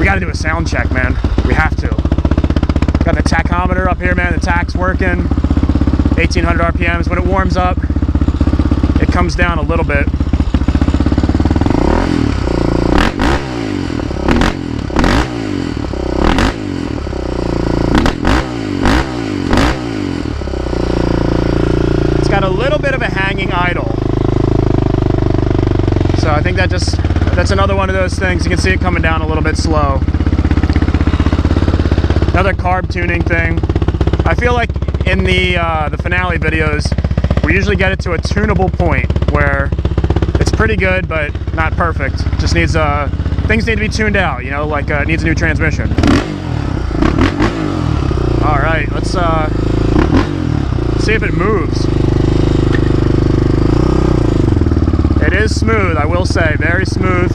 We got to do a sound check, man. We have to. Got the tachometer up here, man. The tach's working. 1800 RPMs. When it warms up, it comes down a little bit. It's got a little bit of a hanging idle. So I think that's another one of those things. You can see it coming down a little bit slow. Another carb tuning thing. I feel like in the finale videos, we usually get it to a tunable point where it's pretty good, but not perfect. Just needs, things need to be tuned out, you know, like it needs a new transmission. All right, let's see if it moves. It is smooth, I will say, very smooth.